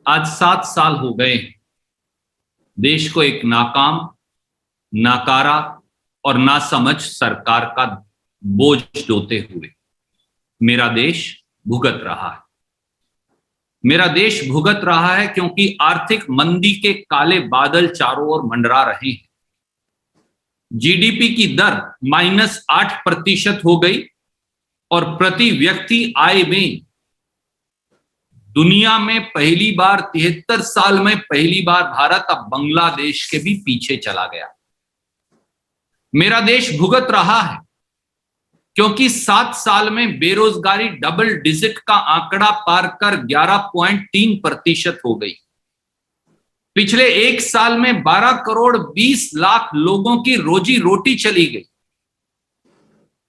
आज 7 साल हो गए देश को एक नाकाम, नाकारा और नासमझ सरकार का बोझ ढोते हुए। मेरा देश भुगत रहा है। मेरा देश भुगत रहा है क्योंकि आर्थिक मंदी के काले बादल चारों ओर मंडरा रहे हैं। जीडीपी की दर -8% हो गई और प्रति व्यक्ति आय में दुनिया में पहली बार 73 साल में पहली बार भारत अब बांग्लादेश के भी पीछे चला गया। मेरा देश भुगत रहा है क्योंकि 7 साल में बेरोजगारी डबल डिजिट का आंकड़ा पार कर 11.3% हो गई। पिछले 1 साल में 12 करोड़ 20 लाख लोगों की रोजी रोटी चली गई।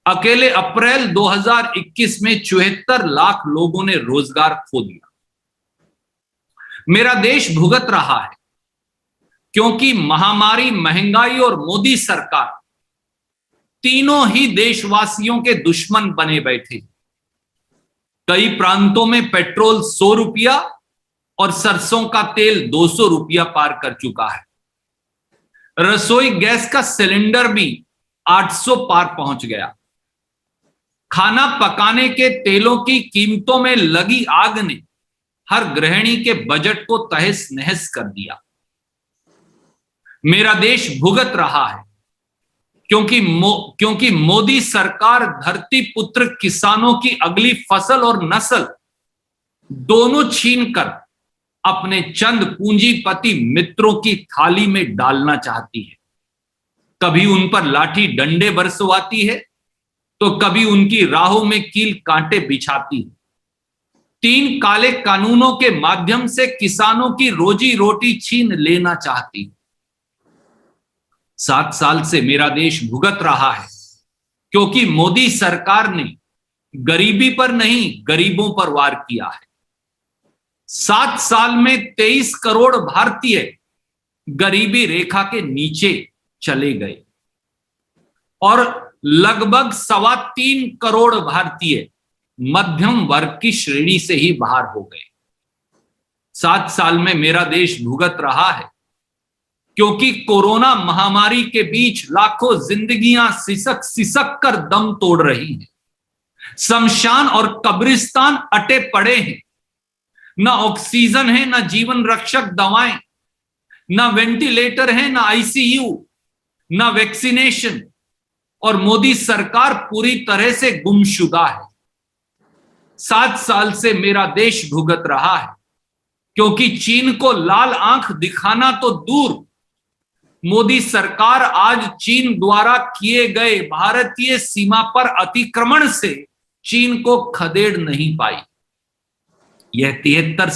अकेले अप्रैल 2021 में 74 लाख लोगों ने रोजगार खो दिया। मेरा देश भुगत रहा है क्योंकि महामारी, महंगाई और मोदी सरकार तीनों ही देशवासियों के दुश्मन बने बैठे। कई प्रांतों में पेट्रोल 100 रुपया और सरसों का तेल 200 रुपया पार कर चुका है। रसोई गैस का सिलेंडर भी 800 पार पहुंच गया। खाना पकाने के तेलों की कीमतों में लगी आग ने हर गृहिणी के बजट को तहस नहस कर दिया। मेरा देश भुगत रहा है क्योंकि मोदी सरकार धरती पुत्र किसानों की अगली फसल और नस्ल दोनों छीनकर अपने चंद पूंजीपति मित्रों की थाली में डालना चाहती है। कभी उन पर लाठी डंडे बरसवाती है तो कभी उनकी राहों में कील कांटे बिछाती है। 3 काले कानूनों के माध्यम से किसानों की रोजी रोटी छीन लेना चाहती है। 7 साल से मेरा देश भुगत रहा है क्योंकि मोदी सरकार ने गरीबी पर नहीं, गरीबों पर वार किया है। 7 साल में 23 करोड़ भारतीय गरीबी रेखा के नीचे चले गए और लगभग 3.25 करोड़ भारतीय मध्यम वर्ग की श्रेणी से ही बाहर हो गए। 7 साल में मेरा देश भुगत रहा है क्योंकि कोरोना महामारी के बीच लाखों जिंदगियां सिसक सिसक कर दम तोड़ रही हैं। शमशान और कब्रिस्तान अटे पड़े हैं। ना ऑक्सीजन है, ना जीवन रक्षक दवाएं, ना वेंटिलेटर है, ना आईसीयू, ना वैक्सीनेशन, और मोदी सरकार पूरी तरह से गुमशुदा है। 7 साल से मेरा देश भुगत रहा है क्योंकि चीन को लाल आंख दिखाना तो दूर, मोदी सरकार आज चीन द्वारा किए गए भारतीय सीमा पर अतिक्रमण से चीन को खदेड़ नहीं पाई। यह 73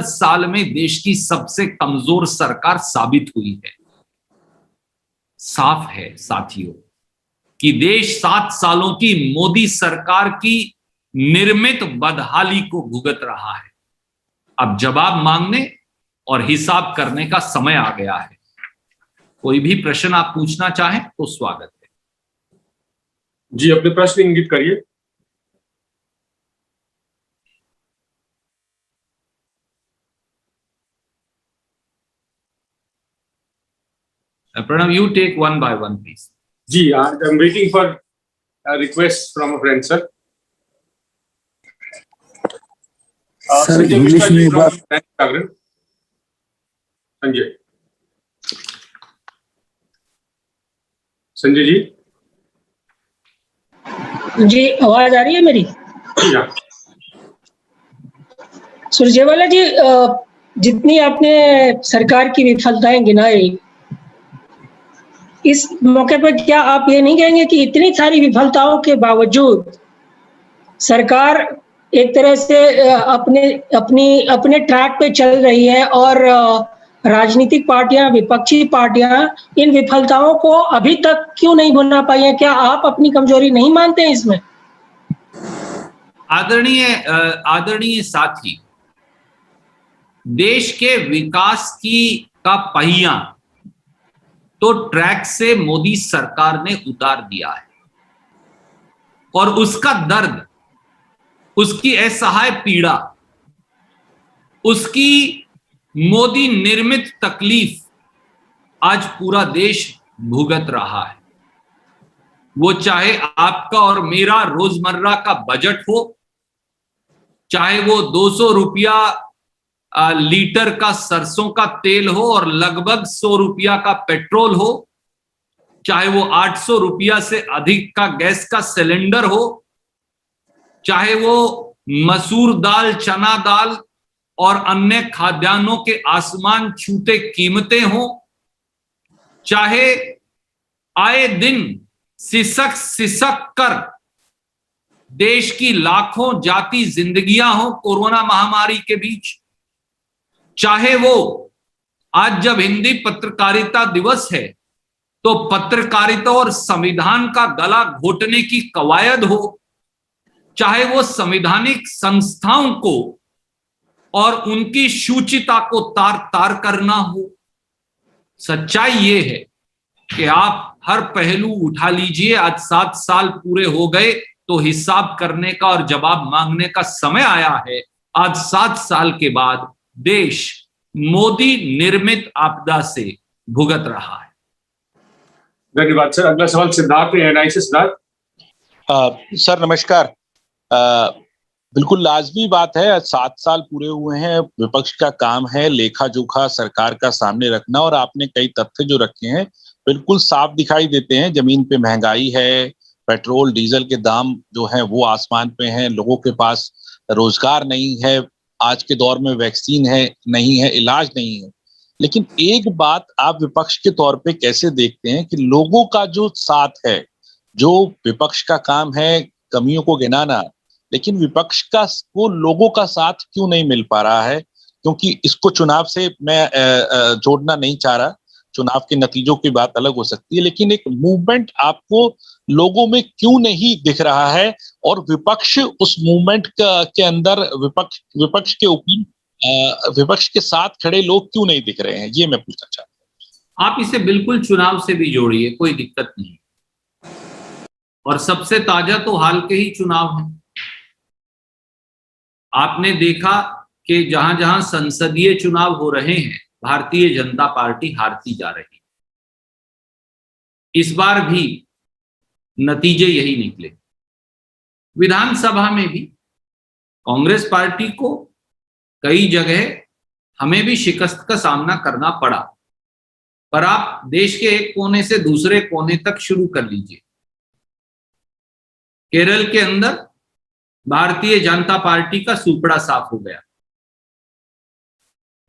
साल में देश की सबसे कमजोर सरकार साबित हुई है। साफ है साथियों कि देश 7 सालों की मोदी सरकार की निर्मित बदहाली को भुगत रहा है। अब जवाब मांगने और हिसाब करने का समय आ गया है। कोई भी प्रश्न आप पूछना चाहें तो स्वागत है। जी, अपने प्रश्न इंगित करिए। Pranav, you take one by one, please. Ji, I'm waiting for a request from a friend, sir. Sir, English में बात। संजय जी। जी, आवाज आ रही है मेरी? सुरजेवाला जी, जितनी आपने सरकार की विफलताएं गिनाई, इस मौके पर क्या आप ये नहीं कहेंगे कि इतनी सारी विफलताओं के बावजूद सरकार एक तरह से अपने ट्रैक पे चल रही है और राजनीतिक पार्टियां, विपक्षी पार्टियां इन विफलताओं को अभी तक क्यों नहीं भुना पाई है? क्या आप अपनी कमजोरी नहीं मानते हैं इसमें? आदरणीय साथी, देश के विकास का पहिया तो ट्रैक से मोदी सरकार ने उतार दिया है और उसका दर्द, उसकी असहाय पीड़ा उसकी मोदी निर्मित तकलीफ आज पूरा देश भुगत रहा है। वो चाहे आपका और मेरा रोजमर्रा का बजट हो, चाहे वो 200 रुपया लीटर का सरसों का तेल हो और लगभग 100 रुपया का पेट्रोल हो, चाहे वो 800 रुपया से अधिक का गैस का सिलेंडर हो, चाहे वो मसूर दाल, चना दाल और अन्य खाद्यान्नों के आसमान छूते कीमतें हो, चाहे आए दिन सिसक सिसक कर देश की लाखों जाती जिंदगियां हो कोरोना महामारी के बीच, चाहे वो आज जब हिंदी पत्रकारिता दिवस है तो पत्रकारिता और संविधान का गला घोटने की कवायद हो, चाहे वो संवैधानिक संस्थाओं को और उनकी शुचिता को तार तार करना हो। सच्चाई ये है कि आप हर पहलू उठा लीजिए, आज 7 साल पूरे हो गए तो हिसाब करने का और जवाब मांगने का समय आया है। आज 7 साल के बाद देश मोदी निर्मित आपदा से भुगत रहा है। धन्यवाद सर। अगला सवाल सिद्धार्थ एनआई से। सिद्धार्थ सर नमस्कार। बिल्कुल लाजमी बात है, 7 साल पूरे हुए हैं, विपक्ष का काम है लेखा जोखा सरकार का सामने रखना, और आपने कई तथ्य जो रखे हैं बिल्कुल साफ दिखाई देते हैं। जमीन पे महंगाई है, पेट्रोल डीजल के दाम जो हैं वो आसमान पे हैं, लोगों के पास रोजगार नहीं है, आज के दौर में वैक्सीन है नहीं है, इलाज नहीं है। लेकिन एक बात आप विपक्ष के तौर पे कैसे देखते हैं कि लोगों का जो साथ है, जो विपक्ष का काम है कमियों को गिनाना, लेकिन विपक्ष का को लोगों का साथ क्यों नहीं मिल पा रहा है? क्योंकि इसको चुनाव से मैं जोड़ना नहीं चाह रहा, चुनाव के नतीजों की बात अलग हो सकती है, लेकिन एक मूवमेंट आपको लोगों में क्यों नहीं दिख रहा है? और विपक्ष उस मूवमेंट के अंदर विपक्ष के ऊपर विपक्ष के साथ खड़े लोग क्यों नहीं दिख रहे हैं, ये मैं पूछना चाहता हूं। आप इसे बिल्कुल चुनाव से भी जोड़िए, कोई दिक्कत नहीं। और सबसे ताजा तो हाल के ही चुनाव है। आपने देखा कि जहां जहां संसदीय चुनाव हो रहे हैं भारतीय जनता पार्टी हारती जा रही है। इस बार भी नतीजे यही निकले। विधानसभा में भी कांग्रेस पार्टी को कई जगह हमें भी शिकस्त का सामना करना पड़ा, पर आप देश के एक कोने से दूसरे कोने तक शुरू कर लीजिए। केरल के अंदर भारतीय जनता पार्टी का सुपड़ा साफ हो गया।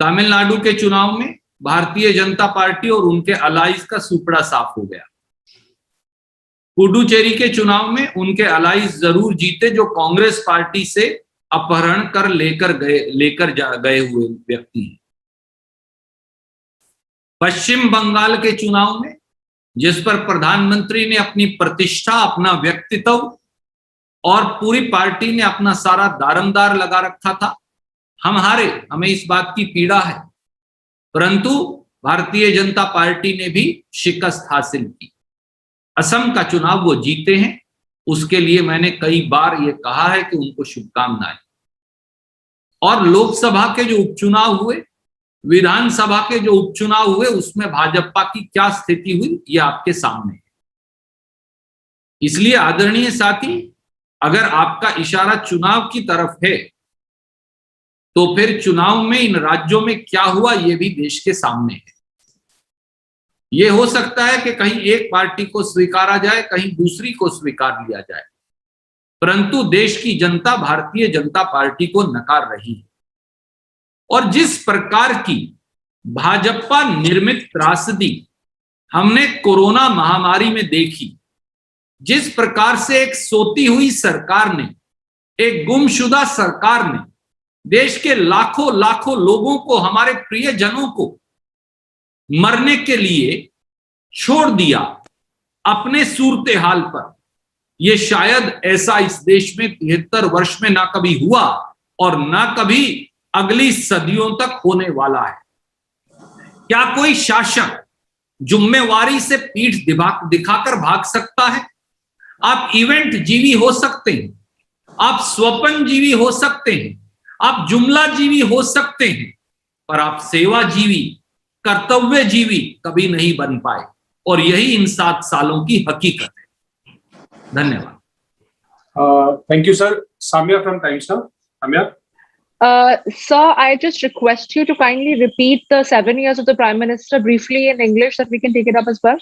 तमिलनाडु के चुनाव में भारतीय जनता पार्टी और उनके अलाइज का सुपड़ा साफ हो गया। पुडुचेरी के चुनाव में उनके अलाइज जरूर जीते जो कांग्रेस पार्टी से अपहरण कर लेकर गए हुए व्यक्ति हैं। पश्चिम बंगाल के चुनाव में जिस पर प्रधानमंत्री ने अपनी प्रतिष्ठा, अपना व्यक्तित्व और पूरी पार्टी ने अपना सारा दारमदार लगा रखा था, हम हारे, हमें इस बात की पीड़ा है, परंतु भारतीय जनता पार्टी ने भी शिकस्त हासिल की। असम का चुनाव वो जीते हैं, उसके लिए मैंने कई बार ये कहा है कि उनको शुभकामनाएं। और लोकसभा के जो उपचुनाव हुए, विधानसभा के जो उपचुनाव हुए, उसमें भाजपा की क्या स्थिति हुई ये आपके सामने है। इसलिए आदरणीय साथी, अगर आपका इशारा चुनाव की तरफ है तो फिर चुनाव में इन राज्यों में क्या हुआ ये भी देश के सामने है। ये हो सकता है कि कहीं एक पार्टी को स्वीकारा जाए, कहीं दूसरी को स्वीकार लिया जाए, परंतु देश की जनता भारतीय जनता पार्टी को नकार रही है। और जिस प्रकार की भाजपा निर्मित त्रासदी हमने कोरोना महामारी में देखी, जिस प्रकार से एक सोती हुई सरकार ने, एक गुमशुदा सरकार ने देश के लाखों लाखों लोगों को, हमारे प्रियजनों को मरने के लिए छोड़ दिया अपने सूरते हाल पर, यह शायद ऐसा इस देश में 73 वर्ष में ना कभी हुआ और ना कभी अगली सदियों तक होने वाला है। क्या कोई शासक जिम्मेवारी से पीठ दिखाकर भाग सकता है? आप इवेंट जीवी हो सकते हैं, आप स्वप्न जीवी हो सकते हैं, आप जुमलाजीवी हो सकते हैं, पर आप सेवाजीवी, कर्तव्यजीवी कभी नहीं बन पाए, और यही इन 7 सालों की हकीकत है। धन्यवाद। Thank you, sir. Samya from Times Now. Samya. Sir, I just request you to kindly repeat the 7 years of the Prime Minister briefly in English that we can take it up as well.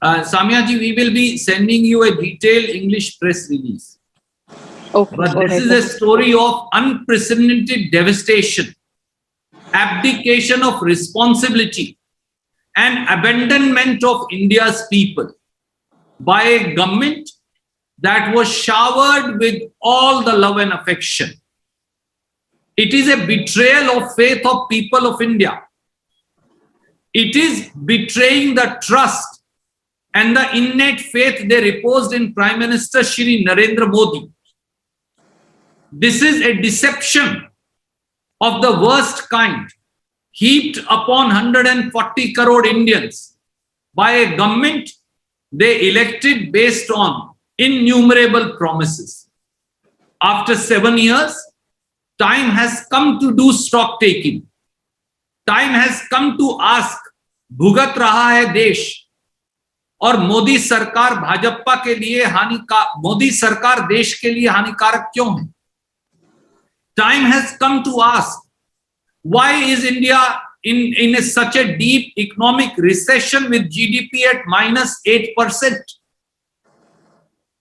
Samya ji, we will be sending you a detailed English press release. Okay. But all this right, is a sir. story of unprecedented devastation, abdication of responsibility, and abandonment of India's people by a government that was showered with all the love and affection. It is a betrayal of faith of people of India. It is betraying the trust and the innate faith they reposed in Prime Minister Shri Narendra Modi. This is a deception of the worst kind, heaped upon 140 crore Indians by a government they elected based on innumerable promises. After 7 years, time has come to do stock taking. Time has come to ask, भुगत रहा है देश, और मोदी सरकार भाजपा के लिए मोदी सरकार देश के लिए हानिकारक क्यों है? Time has come to ask, why is India in such a deep economic recession with GDP at -8%?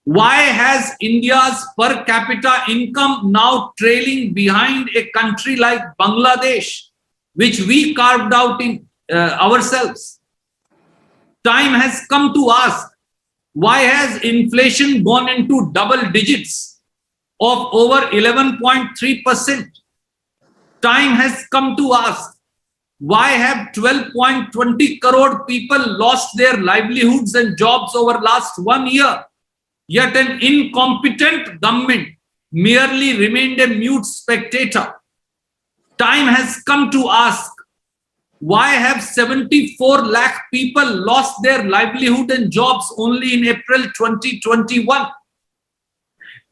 Why has India's per capita income now trailing behind a country like Bangladesh, which we carved out in ourselves? Time has come to ask, why has inflation gone into double digits of over 11.3%? Time has come to ask, why have 12.20 crore people lost their livelihoods and jobs over last 1 year? Yet an incompetent government merely remained a mute spectator. Time has come to ask, why have 74 lakh people lost their livelihood and jobs only in April 2021?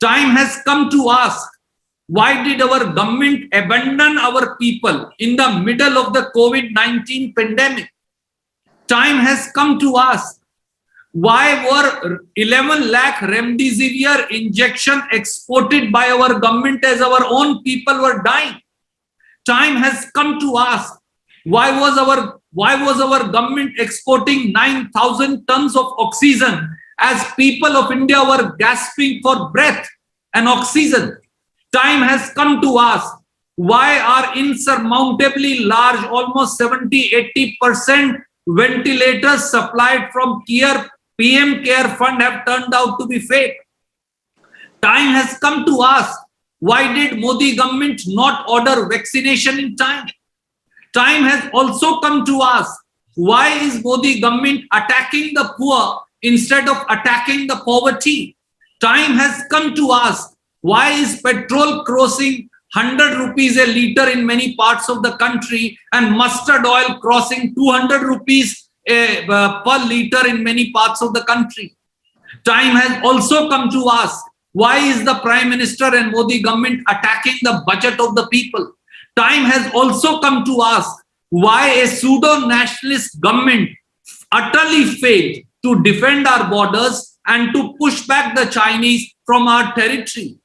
Time has come to ask, why did our government abandon our people in the middle of the COVID-19 pandemic? Time has come to ask, why were 11 lakh remdesivir injection exported by our government as our own people were dying? Time has come to ask, why was our government exporting 9,000 tons of oxygen as people of India were gasping for breath and oxygen? Time has come to ask, why are insurmountably large, almost 70-80% ventilators supplied from PM Care Fund have turned out to be fake? Time has come to ask, why did Modi government not order vaccination in time? Time has also come to ask, why is Modi government attacking the poor instead of attacking the poverty? Time has come to ask, why is petrol crossing 100 rupees a liter in many parts of the country and mustard oil crossing 200 rupees per liter in many parts of the country? Time has also come to ask, why is the Prime Minister and Modi government attacking the budget of the people? Time has also come to ask, why a pseudo-nationalist government utterly failed to defend our borders and to push back the Chinese from our territory.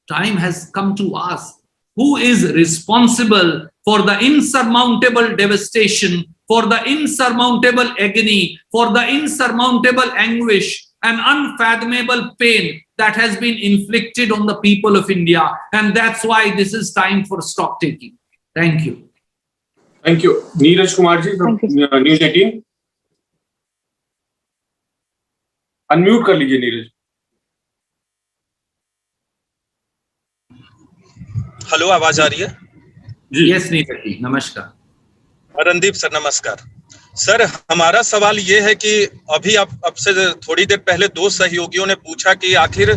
Time has come to ask, who is responsible for the insurmountable devastation, for the insurmountable agony, for the insurmountable anguish and unfathomable pain that has been inflicted on the people of India? And that's why this is time for stock taking. Thank you. Thank you. Neeraj Kumar ji from News 18. Unmute कर लीजिए Neeraj. Hello, आवाज आ रही है? जी. Yes, Neeraj ji, नमस्कार. Randeep sir, नमस्कार. Sir, हमारा सवाल ये है कि अभी अब से थोड़ी देर पहले 2 सहयोगियों ने पूछा कि आखिर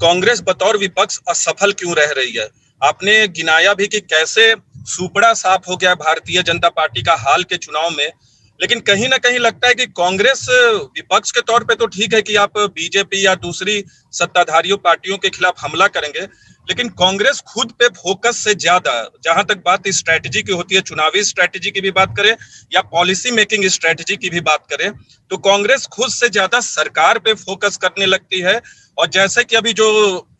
कांग्रेस बतौर विपक्ष असफल क्यों रह रही है. आपने गिनाया भी कि कैसे सुपड़ा साफ हो गया भारतीय जनता पार्टी का हाल के चुनाव में, लेकिन कहीं ना कहीं लगता है कि कांग्रेस विपक्ष के तौर पे तो ठीक है कि आप बीजेपी या दूसरी सत्ताधारियों पार्टियों के खिलाफ हमला करेंगे, लेकिन कांग्रेस खुद पे फोकस से ज्यादा, जहां तक बात स्ट्रेटेजी की होती है, चुनावी स्ट्रेटेजी की भी बात करें या पॉलिसी मेकिंग स्ट्रेटेजी की भी बात करें, तो कांग्रेस खुद से ज्यादा सरकार पे फोकस करने लगती है। और जैसे कि अभी जो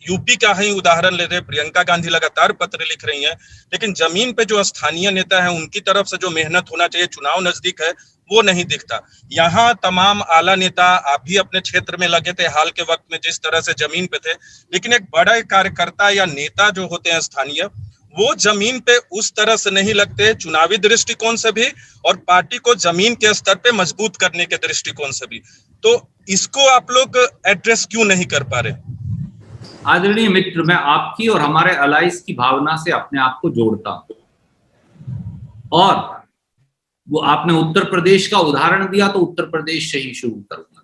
यूपी का ही उदाहरण ले रहे, प्रियंका गांधी लगातार पत्र लिख रही हैं, लेकिन जमीन पे जो स्थानीय नेता है उनकी तरफ से जो मेहनत होना चाहिए, चुनाव नजदीक है, वो नहीं दिखता। यहाँ तमाम आला नेता, आप भी अपने क्षेत्र में लगे थे हाल के वक्त में जिस तरह से जमीन पे थे, लेकिन एक बड़ा कार्यकर्ता या नेता जो होते हैं स्थानीय, वो जमीन पे उस तरह से नहीं लगते, चुनावी दृष्टिकोण से भी और पार्टी को जमीन के स्तर पे मजबूत करने के दृष्टिकोण से भी। तो इसको आप लोग एड्रेस क्यों नहीं कर पा रहे? आदरणीय मित्र, मैं आपकी और हमारे अलाइस की भावना से अपने आप को जोड़ता हूं, और वो आपने उत्तर प्रदेश का उदाहरण दिया तो उत्तर प्रदेश से ही शुरू करूंगा।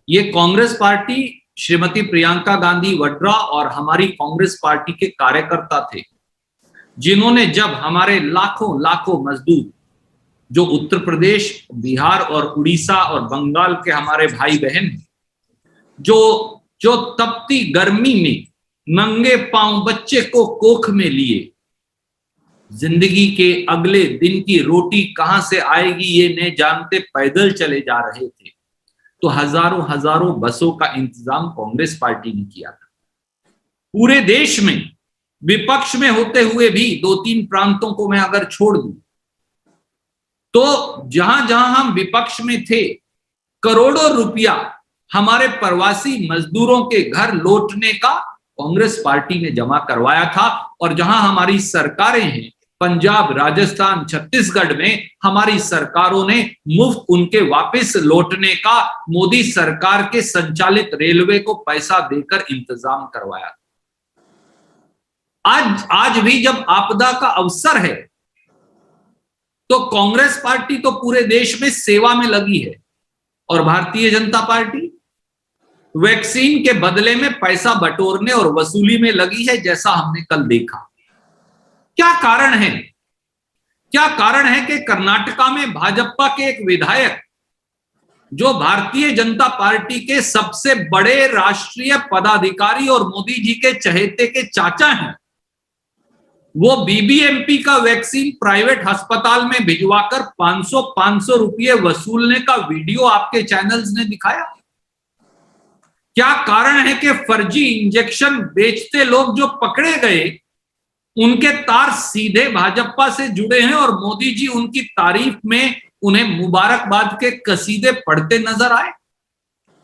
ये कांग्रेस पार्टी, श्रीमती प्रियंका गांधी वड्रा और हमारी कांग्रेस पार्टी के कार्यकर्ता थे, जिन्होंने जब हमारे लाखों मजदूर जो उत्तर प्रदेश, बिहार और उड़ीसा और बंगाल के हमारे भाई बहन जो तपती गर्मी में नंगे पांव बच्चे को कोख में लिए जिंदगी के अगले दिन की रोटी कहां से आएगी ये नहीं जानते पैदल चले जा रहे थे, तो हजारों बसों का इंतजाम कांग्रेस पार्टी ने किया था। पूरे देश में विपक्ष में होते हुए भी 2-3 प्रांतों को मैं अगर छोड़ दूं तो जहां जहां हम विपक्ष में थे, करोड़ों रुपया हमारे प्रवासी मजदूरों के घर लौटने का कांग्रेस पार्टी ने जमा करवाया था। और जहां हमारी सरकारें हैं, पंजाब, राजस्थान, छत्तीसगढ़ में हमारी सरकारों ने मुफ्त उनके वापस लौटने का मोदी सरकार के संचालित रेलवे को पैसा देकर इंतजाम करवाया। आज भी जब आपदा का अवसर है तो कांग्रेस पार्टी तो पूरे देश में सेवा में लगी है, और भारतीय जनता पार्टी वैक्सीन के बदले में पैसा बटोरने और वसूली में लगी है, जैसा हमने कल देखा। क्या कारण है? क्या कारण है कि कर्नाटका में भाजपा के एक विधायक, जो भारतीय जनता पार्टी के सबसे बड़े राष्ट्रीय पदाधिकारी और मोदी जी के चहेते के चाचा हैं, वो बीबीएमपी का वैक्सीन प्राइवेट अस्पताल में भिजवाकर 500 रुपये वसूलने का वीडियो आपके चैनल्स ने दिखाया? क्या कारण है कि फर्जी इंजेक्शन बेचते लोग जो पकड़े गए, उनके तार सीधे भाजपा से जुड़े हैं और मोदी जी उनकी तारीफ में उन्हें मुबारकबाद के कसीदे पढ़ते नजर आए?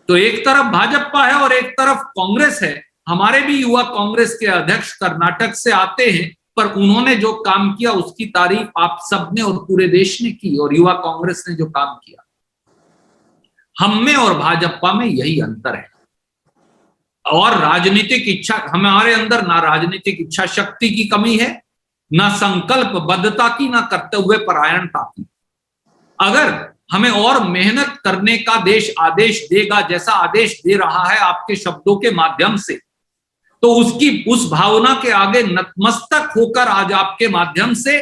तो एक तरफ भाजपा है और एक तरफ कांग्रेस है। हमारे भी युवा कांग्रेस के अध्यक्ष कर्नाटक से आते हैं, पर उन्होंने जो काम किया उसकी तारीफ आप सबने और पूरे देश ने की, और युवा कांग्रेस ने जो काम किया, हम में और भाजपा में यही अंतर है। और राजनीतिक इच्छा, हमारे अंदर ना राजनीतिक इच्छा शक्ति की कमी है, ना संकल्पबद्धता की, ना कर्तव्य परायणता की। अगर हमें और मेहनत करने का देश आदेश देगा, जैसा आदेश दे रहा है आपके शब्दों के माध्यम से, तो उस भावना के आगे नतमस्तक होकर आज आपके माध्यम से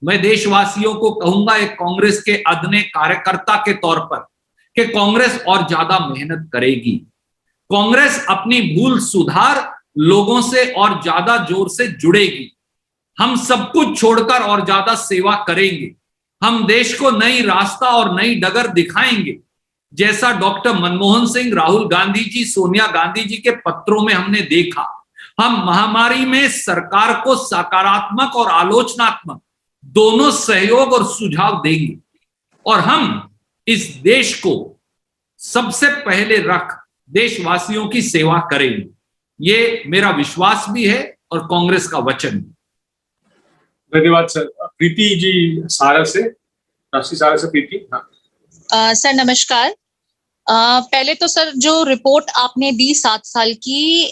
मैं देशवासियों को कहूंगा, एक कांग्रेस के अदने कार्यकर्ता के तौर पर, कि कांग्रेस और ज्यादा मेहनत करेगी। कांग्रेस अपनी भूल सुधार लोगों से और ज्यादा जोर से जुड़ेगी। हम सब कुछ छोड़कर और ज्यादा सेवा करेंगे। हम देश को नई रास्ता और नई डगर दिखाएंगे, जैसा डॉक्टर मनमोहन सिंह, राहुल गांधी जी, सोनिया गांधी जी के पत्रों में हमने देखा। हम महामारी में सरकार को सकारात्मक और आलोचनात्मक दोनों सहयोग और सुझाव देंगे, और हम इस देश को सबसे पहले रख देशवासियों की सेवा करेंगे। ये मेरा विश्वास भी है और कांग्रेस का वचन भी। धन्यवाद सर। प्रीति जी सारा से, राष्ट्रीय सारा से प्रीति। हाँ सर नमस्कार। पहले तो सर जो रिपोर्ट आपने दी 7 साल की,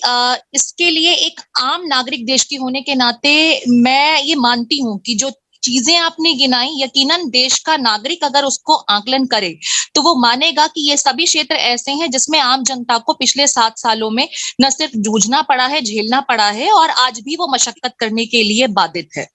इसके लिए एक आम नागरिक देश की होने के नाते मैं ये मानती हूँ कि जो चीजें आपने गिनाई, यकीनन देश का नागरिक अगर उसको आकलन करे तो वो मानेगा कि ये सभी क्षेत्र ऐसे हैं जिसमें आम जनता को पिछले 7 सालों में न सिर्फ जूझना पड़ा है, झेलना पड़ा है, और आज भी वो मशक्कत करने के लिए बाधित है।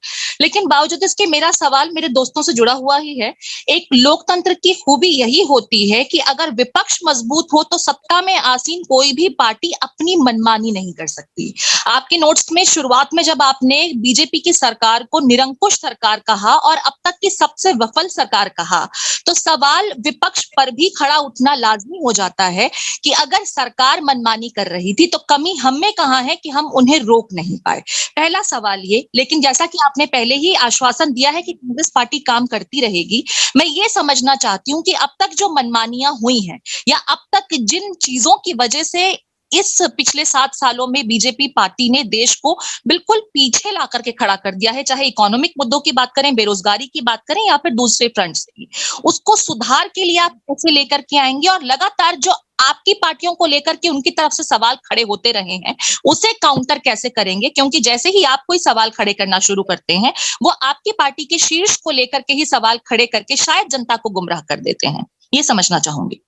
लेकिन बावजूद इसके मेरा सवाल मेरे दोस्तों से जुड़ा हुआ ही है। एक लोकतंत्र की खूबी यही होती है कि अगर विपक्ष मजबूत हो तो सत्ता में आसीन कोई भी पार्टी अपनी मनमानी नहीं कर सकती। आपके नोट्स में शुरुआत में जब आपने बीजेपी की सरकार को निरंकुश सरकार कहा और अब तक की सबसे विफल सरकार कहा, तो सवाल विपक्ष पर भी खड़ा उठना लाजमी हो जाता है कि अगर सरकार मनमानी कर रही थी तो कमी हम में कहां है कि हम उन्हें रोक नहीं पाए। पहला सवाल ये, लेकिन जैसा कि आपने पहले ही आश्वासन दिया है कि कांग्रेस पार्टी काम करती रहेगी, मैं ये समझना चाहती हूँ कि अब तक जो मनमानियां हुई हैं या अब तक जिन चीजों की वजह से इस पिछले 7 सालों में बीजेपी पार्टी ने देश को बिल्कुल पीछे ला करके खड़ा कर दिया है, चाहे इकोनॉमिक मुद्दों की बात करें, बेरोजगारी की बात करें या फिर दूसरे फ्रंट से, उसको सुधार के लिए आप कैसे लेकर के आएंगे और लगातार जो आपकी पार्टियों को लेकर के उनकी तरफ से सवाल खड़े होते रहे हैं उसे काउंटर कैसे करेंगे? क्योंकि जैसे ही आप कोई सवाल खड़े करना शुरू करते हैं वो आपकी पार्टी के शीर्ष को लेकर के ही सवाल खड़े करके शायद जनता को गुमराह कर देते हैं। ये समझना चाहूंगी।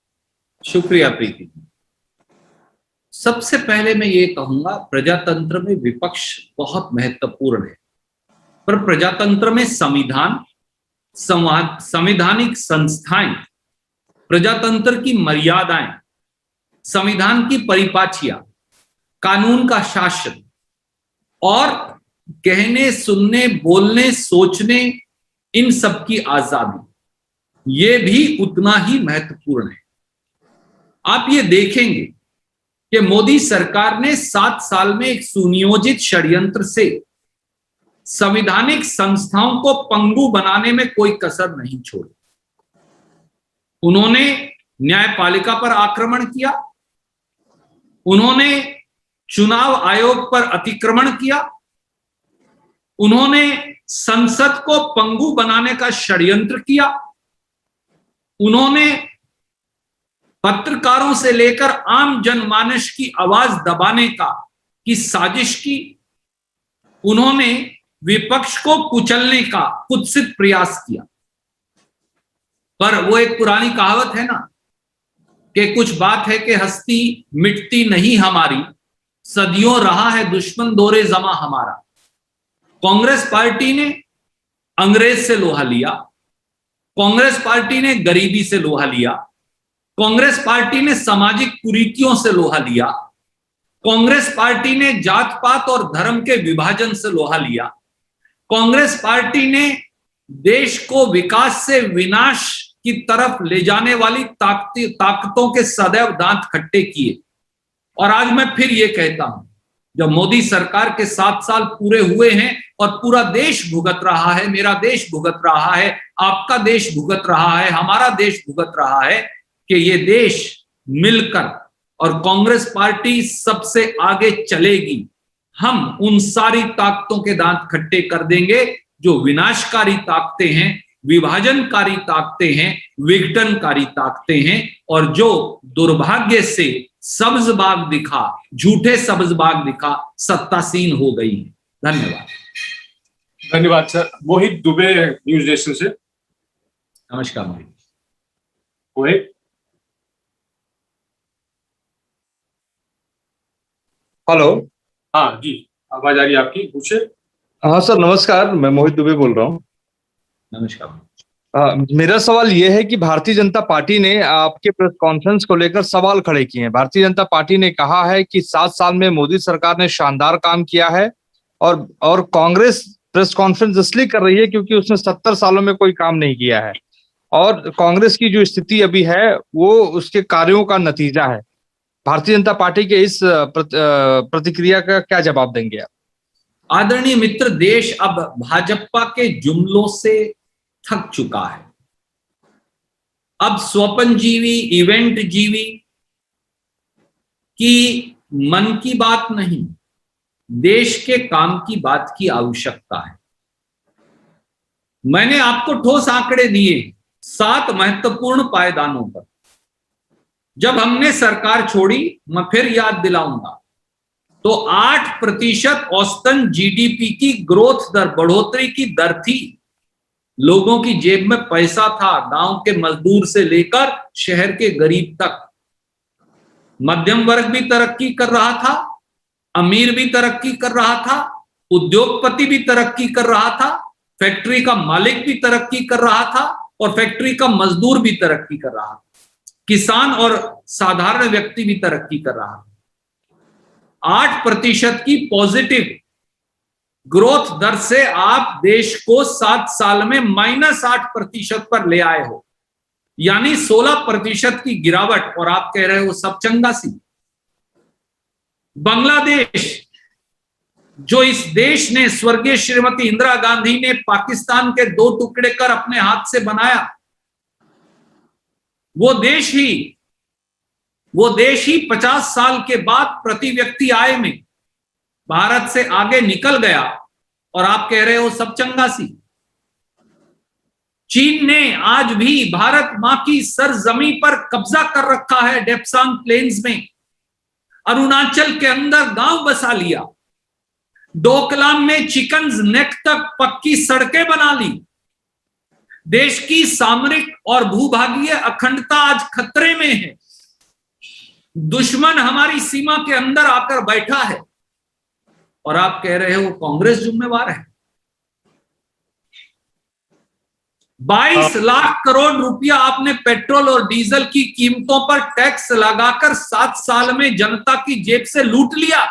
शुक्रिया प्रीति। सबसे पहले मैं ये कहूंगा, प्रजातंत्र में विपक्ष बहुत महत्वपूर्ण है, पर प्रजातंत्र में संविधान, संवैधानिक संस्थाएं, प्रजातंत्र की मर्यादाएं, संविधान की परिपाटियां, कानून का शासन और कहने, सुनने, बोलने, सोचने, इन सब की आजादी, ये भी उतना ही महत्वपूर्ण है। आप ये देखेंगे कि मोदी सरकार ने 7 साल में एक सुनियोजित षड्यंत्र से संवैधानिक संस्थाओं को पंगु बनाने में कोई कसर नहीं छोड़ी। उन्होंने न्यायपालिका पर आक्रमण किया, उन्होंने चुनाव आयोग पर अतिक्रमण किया, उन्होंने संसद को पंगु बनाने का षड्यंत्र किया, उन्होंने पत्रकारों से लेकर आम जनमानस की आवाज दबाने की साजिश की, उन्होंने विपक्ष को कुचलने का कुत्सित प्रयास किया। पर वो एक पुरानी कहावत है ना कि कुछ बात है कि हस्ती मिटती नहीं हमारी, सदियों रहा है दुश्मन दोरे जमा हमारा। कांग्रेस पार्टी ने अंग्रेज से लोहा लिया, कांग्रेस पार्टी ने गरीबी से लोहा लिया, कांग्रेस पार्टी ने सामाजिक कुरीतियों से लोहा लिया, कांग्रेस पार्टी ने जात पात और धर्म के विभाजन से लोहा लिया, कांग्रेस पार्टी ने देश को विकास से विनाश की तरफ ले जाने वाली ताकतों के सदैव दांत खट्टे किए। और आज मैं फिर ये कहता हूं, जब मोदी सरकार के 7 साल पूरे हुए हैं और पूरा देश भुगत रहा है, मेरा देश भुगत रहा है, आपका देश भुगत रहा है, हमारा देश भुगत रहा है, कि ये देश मिलकर और कांग्रेस पार्टी सबसे आगे चलेगी, हम उन सारी ताकतों के दांत खट्टे कर देंगे जो विनाशकारी ताकतें हैं, विभाजनकारी ताकतें हैं, विघटनकारी ताकतें हैं, और जो दुर्भाग्य से सब्ज बाग दिखा, झूठे सब्ज बाग दिखा, सत्तासीन हो गई है। धन्यवाद। धन्यवाद सर। मोहित दुबे, न्यूज नेशन से। नमस्कार मोहित। मोहित, हेलो। हाँ जी, आवाज आ रही है आपकी, पूछे। हाँ सर, नमस्कार, मैं मोहित दुबे बोल रहा हूँ। नमस्कार। मेरा सवाल यह है कि भारतीय जनता पार्टी ने आपके प्रेस कॉन्फ्रेंस को लेकर सवाल खड़े किए हैं। भारतीय जनता पार्टी ने कहा है कि 7 साल में मोदी सरकार ने शानदार काम किया है, और कांग्रेस प्रेस कॉन्फ्रेंस इसलिए कर रही है क्योंकि उसने 70 सालों में कोई काम नहीं किया है, और कांग्रेस की जो स्थिति अभी है वो उसके कार्यों का नतीजा है। भारतीय जनता पार्टी के इस प्रतिक्रिया का क्या जवाब देंगे आप? आदरणीय मित्र, देश अब भाजपा के जुमलों से थक चुका है। अब स्वपन जीवी, इवेंट जीवी की मन की बात नहीं, देश के काम की बात की आवश्यकता है। मैंने आपको ठोस आंकड़े दिए 7 महत्वपूर्ण पायदानों पर। जब हमने सरकार छोड़ी, मैं फिर याद दिलाऊंगा, तो 8% औसतन जीडीपी की ग्रोथ दर, बढ़ोतरी की दर थी। लोगों की जेब में पैसा था, गांव के मजदूर से लेकर शहर के गरीब तक। मध्यम वर्ग भी तरक्की कर रहा था, अमीर भी तरक्की कर रहा था, उद्योगपति भी तरक्की कर रहा था, फैक्ट्री का मालिक भी तरक्की कर रहा था और फैक्ट्री का मजदूर भी तरक्की कर रहा था, किसान और साधारण व्यक्ति भी तरक्की कर रहा था। 8% की पॉजिटिव ग्रोथ दर से आप देश को 7 साल में -8% पर ले आए हो, यानी 16% की गिरावट, और आप कह रहे हो सब चंगा सी। बांग्लादेश, जो इस देश ने स्वर्गीय श्रीमती इंदिरा गांधी ने पाकिस्तान के 2 टुकड़े कर अपने हाथ से बनाया, वो देश ही 50 साल के बाद प्रति व्यक्ति आय में भारत से आगे निकल गया, और आप कह रहे हो सब चंगा सी। चीन ने आज भी भारत मां की सरजमी पर कब्जा कर रखा है, डेप्सांग प्लेन्स में, अरुणाचल के अंदर गांव बसा लिया, डोकलाम में चिकन्स नेक तक पक्की सड़कें बना ली। देश की सामरिक और भूभागीय अखंडता आज खतरे में है। दुश्मन हमारी सीमा के अंदर आकर बैठा है, और आप कह रहे हो कांग्रेस जिम्मेवार है। 22 लाख करोड़ रुपया आपने पेट्रोल और डीजल की कीमतों पर टैक्स लगाकर 7 साल में जनता की जेब से लूट लिया,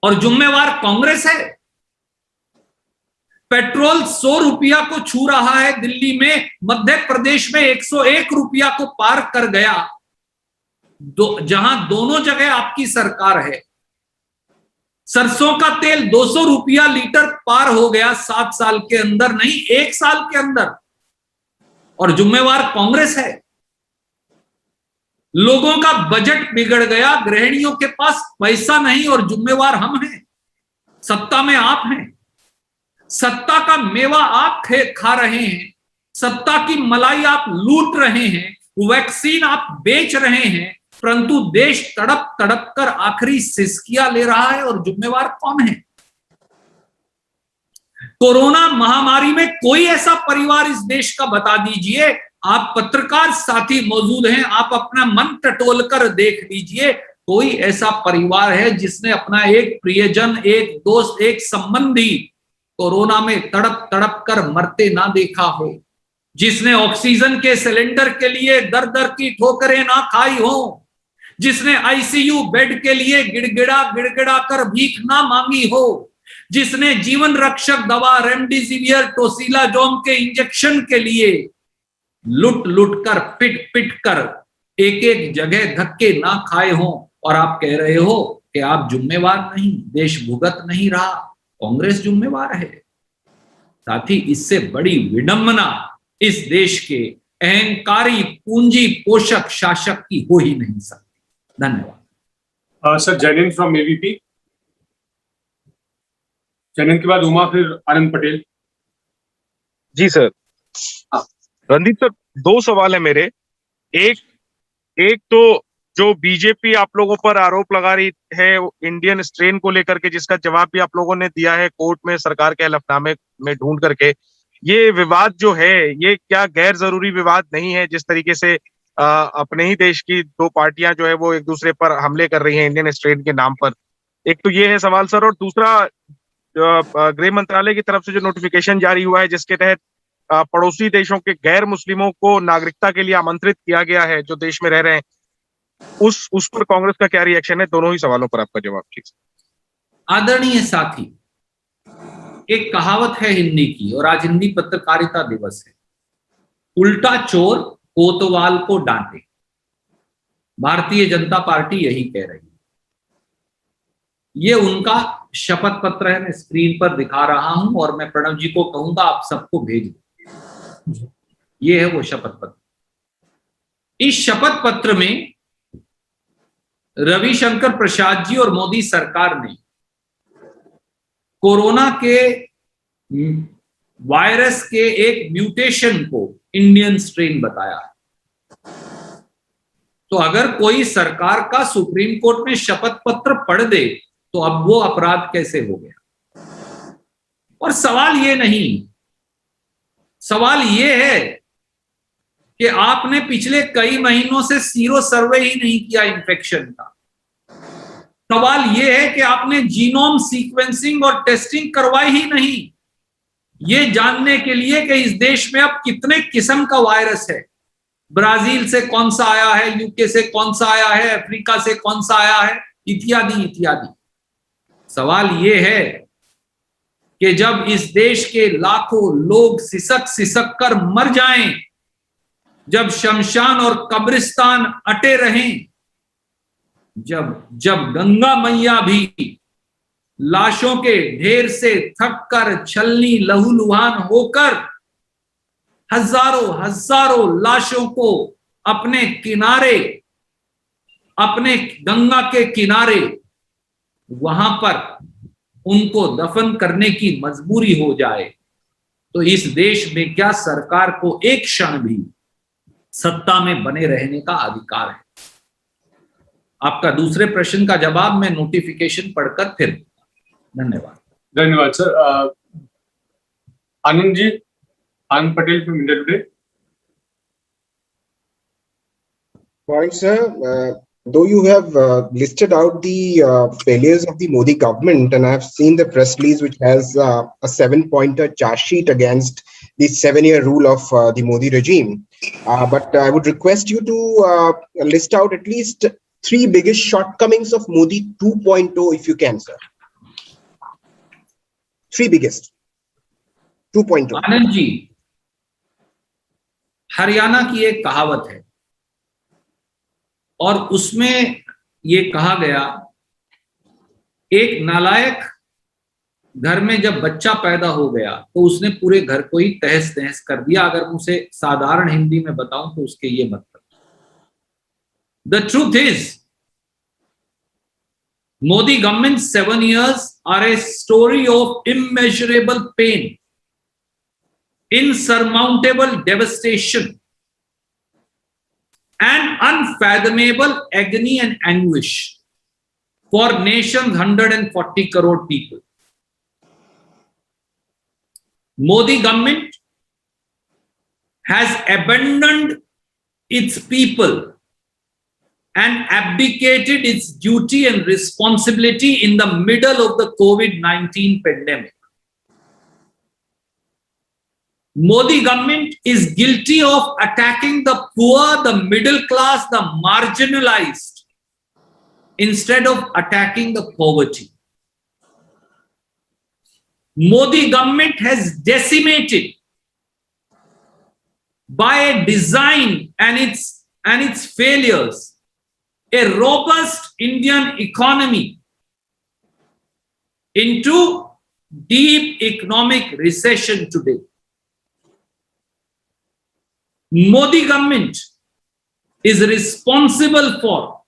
और जिम्मेवार कांग्रेस है। पेट्रोल 100 रुपया को छू रहा है दिल्ली में, मध्य प्रदेश में 101 रुपया को पार कर गया, जहां दोनों जगह आपकी सरकार है। सरसों का तेल 200 रुपया लीटर पार हो गया 7 साल के अंदर, नहीं 1 साल के अंदर, और जिम्मेवार कांग्रेस है। लोगों का बजट बिगड़ गया, गृहिणियों के पास पैसा नहीं, और जिम्मेवार हम हैं। सत्ता में आप हैं, सत्ता का मेवा आप खा रहे हैं, सत्ता की मलाई आप लूट रहे हैं, वैक्सीन आप बेच रहे हैं, परंतु देश तड़प तड़प कर आखिरी सिसकियां ले रहा है, और जिम्मेवार कौन है? कोरोना महामारी में कोई ऐसा परिवार इस देश का बता दीजिए। आप पत्रकार साथी मौजूद हैं, आप अपना मन टटोल कर देख लीजिए, कोई ऐसा परिवार है जिसने अपना एक प्रियजन, एक दोस्त, एक संबंधी कोरोना में तड़प तड़प कर मरते ना देखा हो, जिसने ऑक्सीजन के सिलेंडर के लिए दर दर की ठोकरें ना खाई हो, जिसने आईसीयू बेड के लिए गिड़गिड़ा कर भीख ना मांगी हो, जिसने जीवन रक्षक दवा रेमडेसिविर, टोसिलाजोम के इंजेक्शन के लिए लुट लुट कर पिट कर एक एक जगह धक्के ना खाए हो, और आप कह रहे हो कि आप जिम्मेवार नहीं, देश भुगत नहीं रहा, कांग्रेस जिम्मेवार है। साथ ही इससे बड़ी विडंबना इस देश के अहंकारी पूंजी पोषक शासक की हो ही नहीं सकती। धन्यवाद। Sir, Janine from ABP. Janine के बाद उमा, फिर आनंद पटेल। जी सर। रणदीप सर, 2 सवाल है मेरे। एक तो जो बीजेपी आप लोगों पर आरोप लगा रही है इंडियन स्ट्रेन को लेकर के, जिसका जवाब भी आप लोगों ने दिया है कोर्ट में सरकार के हलफनामे में ढूंढ करके, ये विवाद जो है ये क्या गैर जरूरी विवाद नहीं है? जिस तरीके से अपने ही देश की 2 पार्टियां जो है वो एक दूसरे पर हमले कर रही हैं इंडियन स्ट्रेन के नाम पर। एक तो ये है सवाल सर, और दूसरा गृह मंत्रालय की तरफ से जो नोटिफिकेशन जारी हुआ है जिसके तहत पड़ोसी देशों के गैर मुस्लिमों को नागरिकता के लिए आमंत्रित किया गया है जो देश में रह रहे हैं, उस पर कांग्रेस का क्या रिएक्शन है? दोनों ही सवालों पर आपका जवाब प्लीज। आदरणीय साथी, एक कहावत है हिंदी की, और आज हिंदी पत्रकारिता दिवस है, उल्टा चोर कोतवाल को डांटे। भारतीय जनता पार्टी यही कह रही है। ये उनका शपथ पत्र है, मैं स्क्रीन पर दिखा रहा हूं, और मैं प्रणव जी को कहूंगा आप सबको भेज दें। ये है वो शपथ पत्र। इस शपथ पत्र में रविशंकर प्रसाद जी और मोदी सरकार ने कोरोना के वायरस के एक म्यूटेशन को इंडियन स्ट्रेन बताया है। तो अगर कोई सरकार का सुप्रीम कोर्ट में शपथ पत्र पढ़ दे तो अब वो अपराध कैसे हो गया? और सवाल ये नहीं, सवाल ये है कि आपने पिछले कई महीनों से सीरो सर्वे ही नहीं किया इन्फेक्शन का। सवाल यह है कि आपने जीनोम सीक्वेंसिंग और टेस्टिंग करवाई ही नहीं। ये जानने के लिए कि इस देश में अब कितने किस्म का वायरस है, ब्राजील से कौन सा आया है, यूके से कौन सा आया है, अफ्रीका से कौन सा आया है, इत्यादि इत्यादि। सवाल ये है कि जब इस देश के लाखों लोग सिसक सिसक कर मर जाएं, जब शमशान और कब्रिस्तान अटे रहें, जब गंगा मैया भी लाशों के ढेर से थक कर छलनी लहूलुहान होकर हजारों हजारों लाशों को अपने किनारे, अपने गंगा के किनारे वहां पर उनको दफन करने की मजबूरी हो जाए, तो इस देश में क्या सरकार को एक क्षण भी सत्ता में बने रहने का अधिकार है? आपका दूसरे प्रश्न का जवाब मैं नोटिफिकेशन पढ़कर फिर दूंगा। धन्यवाद। धन्यवाद सर। Anand ji, Anand Patel from India Today. Morning, sir. Though you have listed out the failures of the Modi government, and I have seen the press release which has a 7-pointer charge sheet against the 7-year rule of the Modi regime, but I would request you to list out at least 3 biggest shortcomings of Modi 2.0 if you can, sir. 3 biggest. 2.0. Anand ji, Haryana की एक कहावत है और उसमें ये कहा गया, एक नालायक घर में जब बच्चा पैदा हो गया तो उसने पूरे घर को ही तहस नहस कर दिया। अगर मुझे साधारण हिंदी में बताऊं तो उसके ये मतलब, the truth is Modi government's 7 years are a story of immeasurable pain, insurmountable devastation, and unfathomable agony and anguish for nation's 140 crore people. Modi government has abandoned its people and abdicated its duty and responsibility in the middle of the COVID-19 pandemic. Modi government is guilty of attacking the poor, the middle class, the marginalized, instead of attacking the poverty. Modi government has decimated by design and its failures a robust Indian economy into deep economic recession today. Modi government is responsible for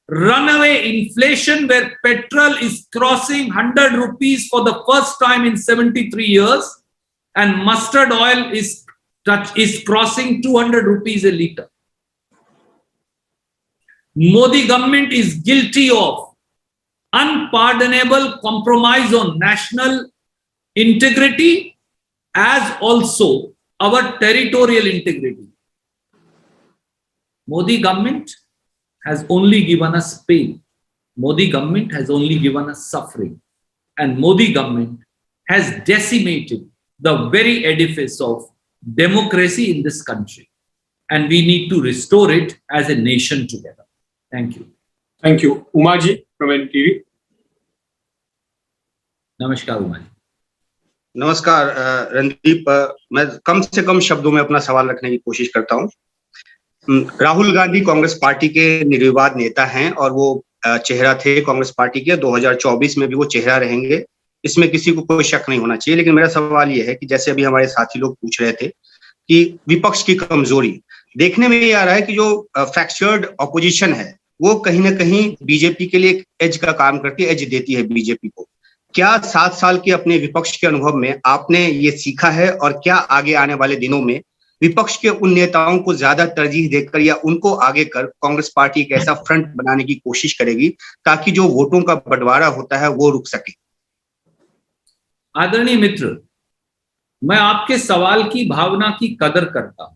runaway inflation, where petrol is crossing 100 rupees for the first time in 73 years and mustard oil is crossing 200 rupees a liter. Modi government is guilty of unpardonable compromise on national integrity as also our territorial integrity. Modi government has only given us pain. Modi government has only given us suffering. And Modi government has decimated the very edifice of democracy in this country. And we need to restore it as a nation together. Thank you. Thank you. Umaji from NTV. नमस्कार उमा जी। नमस्कार रणदीप, मैं कम से कम शब्दों में अपना सवाल रखने की कोशिश करता हूं। राहुल गांधी कांग्रेस पार्टी के निर्विवाद नेता हैं और वो चेहरा थे कांग्रेस पार्टी के, 2024 में भी वो चेहरा रहेंगे, इसमें किसी को कोई शक नहीं होना चाहिए। लेकिन मेरा सवाल ये है कि जैसे अभी हमारे साथी लोग पूछ रहे थे कि विपक्ष की कमजोरी, देखने में ये आ रहा है कि जो फ्रैक्चर्ड ऑपोजिशन है वो कहीं ना कहीं बीजेपी के लिए एक एज का काम करती है, एज देती है बीजेपी को। क्या 7 साल के अपने विपक्ष के अनुभव में आपने ये सीखा है और क्या आगे आने वाले दिनों में विपक्ष के उन नेताओं को ज्यादा तरजीह देकर या उनको आगे कर कांग्रेस पार्टी एक ऐसा फ्रंट बनाने की कोशिश करेगी ताकि जो वोटों का बंटवारा होता है वो रुक सके? आदरणीय मित्र, मैं आपके सवाल की भावना की कदर करता हूं।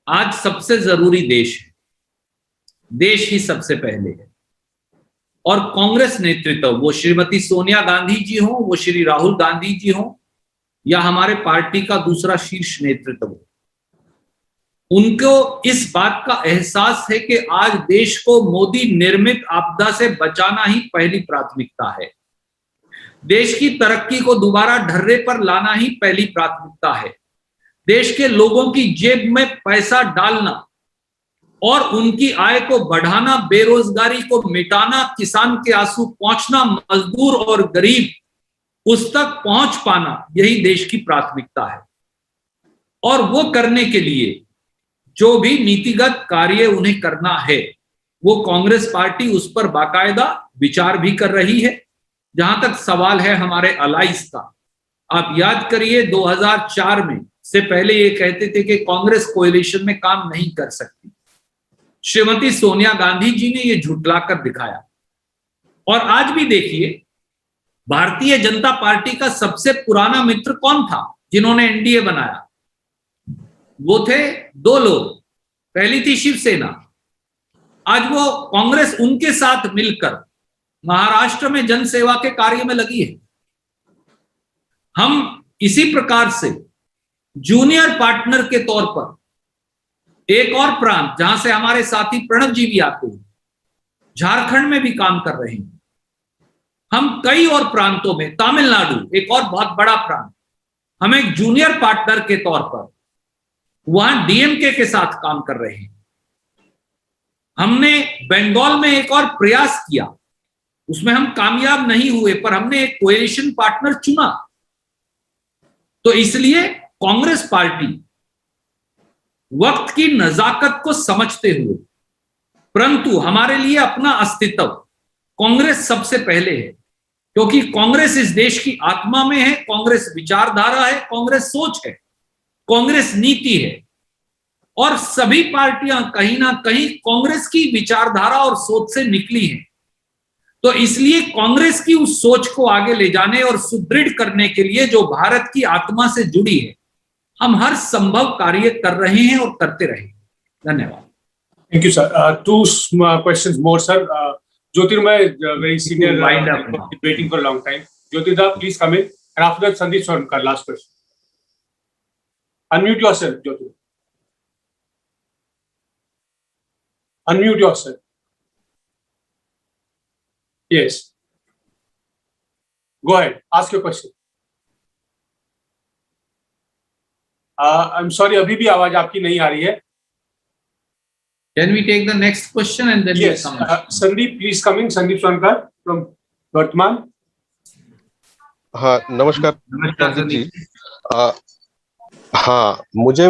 आज सबसे जरूरी देश है, देश ही सबसे पहले है। और कांग्रेस नेतृत्व, वो श्रीमती सोनिया गांधी जी हो, वो श्री राहुल गांधी जी हो, या हमारे पार्टी का दूसरा शीर्ष नेतृत्व, उनको इस बात का एहसास है कि आज देश को मोदी निर्मित आपदा से बचाना ही पहली प्राथमिकता है। देश की तरक्की को दोबारा ढर्रे पर लाना ही पहली प्राथमिकता है। देश के लोगों की जेब में पैसा डालना और उनकी आय को बढ़ाना, बेरोजगारी को मिटाना, किसान के आंसू पहुंचना, मजदूर और गरीब उस तक पहुंच पाना, यही देश की प्राथमिकता है। और वो करने के लिए जो भी नीतिगत कार्य उन्हें करना है, वो कांग्रेस पार्टी उस पर बाकायदा विचार भी कर रही है। जहां तक सवाल है हमारे अलाइज का, आप याद करिए 2004 में से पहले ये कहते थे कि कांग्रेस कोएलिशन में काम नहीं कर सकती। श्रीमती सोनिया गांधी जी ने ये झुठलाकर दिखाया। और आज भी देखिए, भारतीय जनता पार्टी का सबसे पुराना मित्र कौन था जिन्होंने एनडीए बनाया? वो थे दो लोग। पहली थी शिवसेना, आज वो कांग्रेस उनके साथ मिलकर महाराष्ट्र में जनसेवा के कार्य में लगी है। हम इसी प्रकार से जूनियर पार्टनर के तौर पर एक और प्रांत, जहां से हमारे साथी प्रणव जी भी आते हैं, झारखंड में भी काम कर रहे हैं। हम कई और प्रांतों में, तमिलनाडु एक और बहुत बड़ा प्रांत, हम एक जूनियर पार्टनर के तौर पर वहां डीएमके के साथ काम कर रहे हैं। हमने बंगाल में एक और प्रयास किया, उसमें हम कामयाब नहीं हुए, पर हमने एक कोएलिशन पार्टनर चुना। तो इसलिए कांग्रेस पार्टी वक्त की नजाकत को समझते हुए, परंतु हमारे लिए अपना अस्तित्व कांग्रेस सबसे पहले है, क्योंकि कांग्रेस इस देश की आत्मा में है, कांग्रेस विचारधारा है, कांग्रेस सोच है, कांग्रेस नीति है। और सभी पार्टियां कहीं ना कहीं कांग्रेस की विचारधारा और सोच से निकली हैं। तो इसलिए कांग्रेस की उस सोच को आगे ले जाने और सुदृढ़ करने के लिए, जो भारत की आत्मा से जुड़ी है, हम हर संभव कार्य कर रहे हैं और करते रहेंगे। धन्यवाद। Thank you, sir. Two questions more, sir. Jyotirmay, very senior, waiting for a long time. Jyotirda, please come in. And after that, Sandeep Swarnkar, last question. Unmute yourself, Jyotirda. Unmute yourself. Yes. Go ahead. Ask your question. I'm sorry, अभी भी आवाज आपकी नहीं आ रही है. Can we take the next question and then yes, Sandeep, please come in. Sandeep Swarnkar from Vartman. हाँ, नमस्कार जी. हाँ, मुझे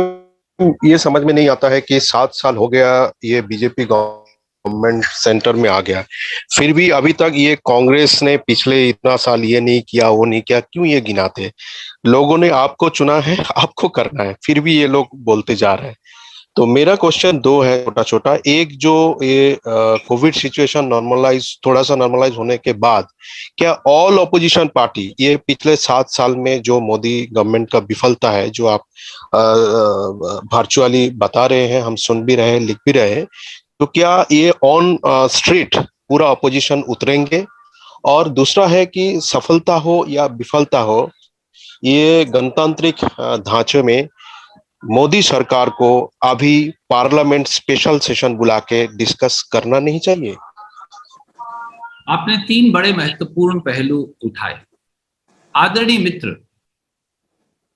ये समझ में नहीं आता है कि 7 साल हो गया ये बीजेपी गवर्नमेंट सेंटर में आ गया, फिर भी अभी तक ये कांग्रेस ने पिछले इतना साल ये नहीं किया, वो नहीं किया, क्यों ये गिनाते? लोगों ने आपको चुना है, आपको करना है, फिर भी ये लोग बोलते जा रहे हैं. तो मेरा क्वेश्चन 2 है, छोटा छोटा. एक, जो ये कोविड सिचुएशन थोड़ा सा नॉर्मलाइज होने के बाद, क्या ऑल ऑपोजिशन पार्टी, ये पिछले 7 साल में जो मोदी गवर्नमेंट का विफलता है, जो आप वर्चुअली बता रहे हैं, हम सुन भी रहे हैं, लिख भी रहे हैं, तो क्या ये ऑन स्ट्रीट पूरा ऑपोजिशन उतरेंगे? और दूसरा है कि सफलता हो या विफलता हो, ये गणतांत्रिक ढांचे में मोदी सरकार को अभी पार्लियामेंट स्पेशल सेशन बुला के डिस्कस करना नहीं चाहिए? आपने 3 बड़े महत्वपूर्ण पहलू उठाए। आदरणीय मित्र,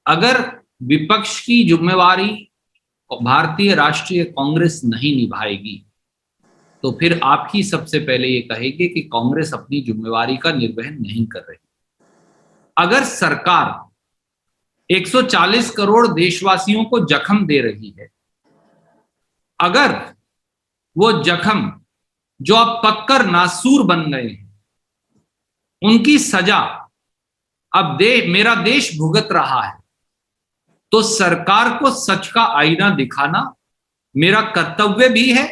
अगर विपक्ष की जिम्मेवारी भारतीय राष्ट्रीय कांग्रेस नहीं निभाएगी, तो फिर आप ही सबसे पहले ये कहेंगे कि कांग्रेस अपनी जिम्मेवारी का निर्वहन नहीं कर रही। अगर सरकार 140 करोड़ देशवासियों को जख्म दे रही है, अगर वो जख्म जो अब पककर नासूर बन गए हैं, उनकी सजा अब मेरा देश भुगत रहा है, तो सरकार को सच का आईना दिखाना मेरा कर्तव्य भी है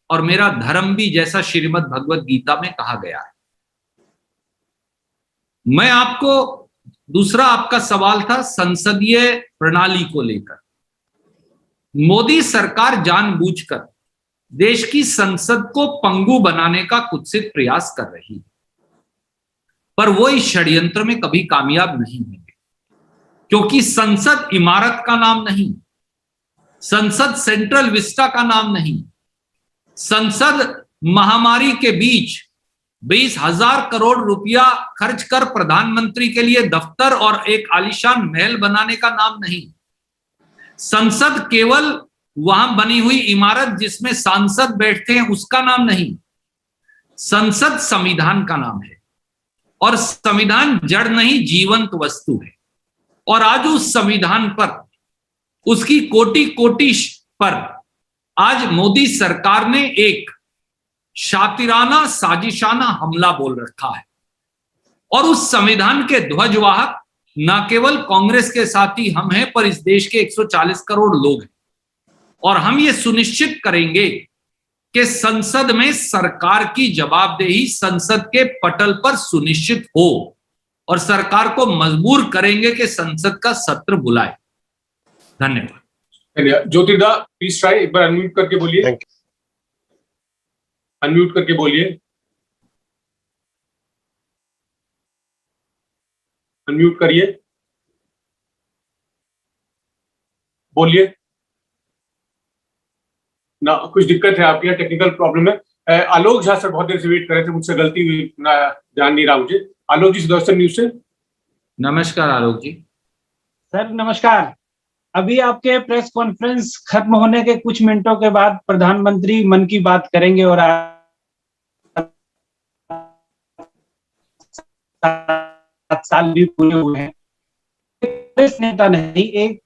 और मेरा धर्म भी, जैसा श्रीमद् भगवत गीता में कहा गया है। मैं आपको, दूसरा आपका सवाल था संसदीय प्रणाली को लेकर। मोदी सरकार जानबूझकर देश की संसद को पंगु बनाने का कुत्सित प्रयास कर रही है, पर वो इस षड्यंत्र में कभी कामयाब नहीं होंगे। क्योंकि संसद इमारत का नाम नहीं, संसद सेंट्रल विस्टा का नाम नहीं, संसद महामारी के बीच 20,000 करोड़ रुपया खर्च कर प्रधानमंत्री के लिए दफ्तर और एक आलीशान महल बनाने का नाम नहीं, संसद केवल वहां बनी हुई इमारत जिसमें सांसद बैठते हैं उसका नाम नहीं, संसद संविधान का नाम है। और संविधान जड़ नहीं, जीवंत वस्तु है। और आज उस संविधान पर, उसकी कोटि कोटि पर आज मोदी सरकार ने एक शातिराना साजिशाना हमला बोल रखा है। और उस संविधान के ध्वजवाहक न केवल कांग्रेस के साथी हम हैं, पर इस देश के 140 करोड़ लोग हैं। और हम ये सुनिश्चित करेंगे कि संसद में सरकार की जवाबदेही संसद के पटल पर सुनिश्चित हो और सरकार को मजबूर करेंगे कि संसद का सत्र बुलाए। धन्यवाद। ज्योतिदा प्लीज ट्राई, एक बार अनम्यूट करके बोलिए। अनम्यूट करके बोलिए। अनम्यूट करिए, बोलिए ना। कुछ दिक्कत है आपके यहाँ, टेक्निकल प्रॉब्लम है। आलोक झा सर बहुत देर से वेट कर रहे थे, मुझसे गलती हुई, ध्यान नहीं रहा मुझे। आलोक जी सुदर्शन न्यूज से। नमस्कार आलोक जी। सर नमस्कार। अभी आपके प्रेस कॉन्फ्रेंस खत्म होने के कुछ मिनटों के बाद प्रधानमंत्री मन की बात करेंगे और 7 साल भी पूरे हुए हैं। प्रेस नेता नहीं, एक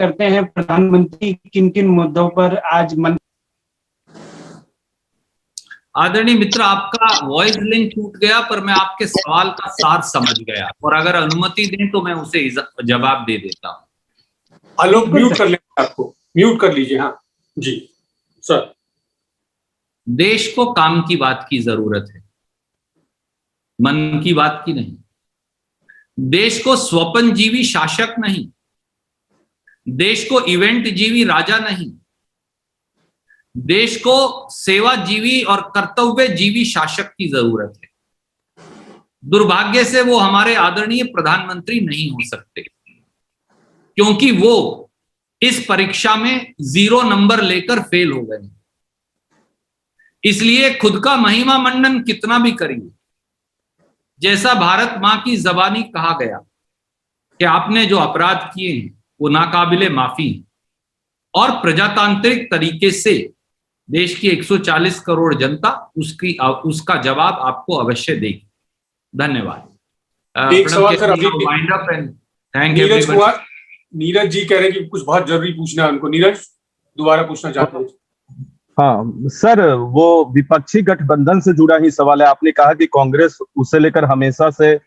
करते हैं प्रधानमंत्री किन किन मुद्दों पर आज मन। आदरणीय मित्र, आपका वॉइस लिंक टूट गया, पर मैं आपके सवाल का सार समझ गया और अगर अनुमति दें तो मैं उसे जवाब दे देता हूं। आलोक म्यूट कर लीजिए, आपको म्यूट कर लीजिए। हाँ जी सर। देश को काम की बात की जरूरत है, मन की बात की नहीं। देश को स्वप्नजीवी शासक नहीं, देश को इवेंट जीवी राजा नहीं, देश को सेवा जीवी और कर्तव्य जीवी शासक की जरूरत है। दुर्भाग्य से वो हमारे आदरणीय प्रधानमंत्री नहीं हो सकते, क्योंकि वो इस परीक्षा में 0 नंबर लेकर फेल हो गए। इसलिए खुद का महिमा मंडन कितना भी करिए, जैसा भारत मां की जबानी कहा गया कि आपने जो अपराध किए हैं वो नाकाबिले माफी है, और प्रजातांत्रिक तरीके से देश की 140 करोड़ जनता उसका जवाब आपको अवश्य देगी। धन्यवाद। एक सवाल सर अभी wind up and thank Neeraj Kumar, Neeraj ji कह रहे हैं कि कुछ बहुत जरूरी पूछना है उनको। नीरज दोबारा पूछना चाहते हैं। हाँ सर, वो विपक्षी गठबंधन से जुड़ा ही सवाल है। आपने कहा कि कांग्रेस उसे लेकर हमेशा से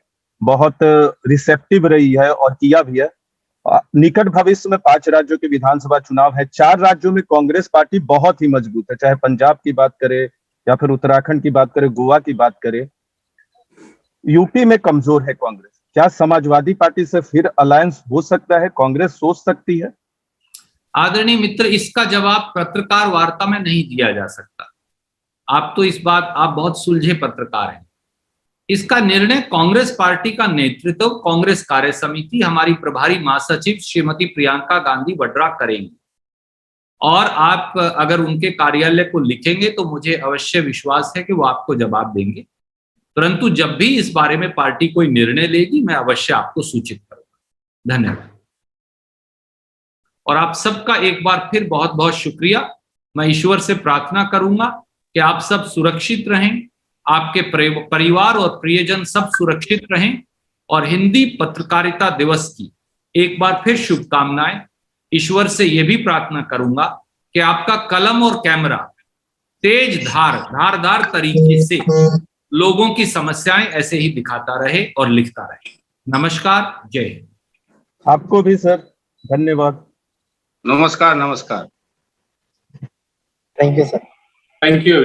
बहुत रिसेप्टिव रही है और किया भी है। निकट भविष्य में 5 राज्यों के विधानसभा चुनाव है। 4 राज्यों में कांग्रेस पार्टी बहुत ही मजबूत है, चाहे पंजाब की बात करे या फिर उत्तराखंड की बात करे, गोवा की बात करे। यूपी में कमजोर है कांग्रेस। क्या समाजवादी पार्टी से फिर अलायंस हो सकता है? कांग्रेस सोच सकती है? आदरणीय मित्र, इसका जवाब पत्रकार वार्ता में नहीं दिया जा सकता। आप बहुत सुलझे पत्रकार हैं। इसका निर्णय कांग्रेस पार्टी का नेतृत्व, कांग्रेस कार्य समिति, हमारी प्रभारी महासचिव श्रीमती प्रियंका गांधी वड्रा करेंगी। और आप अगर उनके कार्यालय को लिखेंगे तो मुझे अवश्य विश्वास है कि वो आपको जवाब देंगे। परंतु जब भी इस बारे में पार्टी कोई निर्णय लेगी मैं अवश्य आपको सूचित करूंगा। धन्यवाद। और आप सबका एक बार फिर बहुत बहुत शुक्रिया। मैं ईश्वर से प्रार्थना करूंगा कि आप सब सुरक्षित रहें, आपके परिवार और प्रियजन सब सुरक्षित रहें, और हिंदी पत्रकारिता दिवस की एक बार फिर शुभकामनाएं। ईश्वर से यह भी प्रार्थना करूंगा कि आपका कलम और कैमरा तेज धारदार तरीके से लोगों की समस्याएं ऐसे ही दिखाता रहे और लिखता रहे। नमस्कार, जय हिंद। आपको भी सर धन्यवाद। नमस्कार। नमस्कार। Thank you sir. Thank you.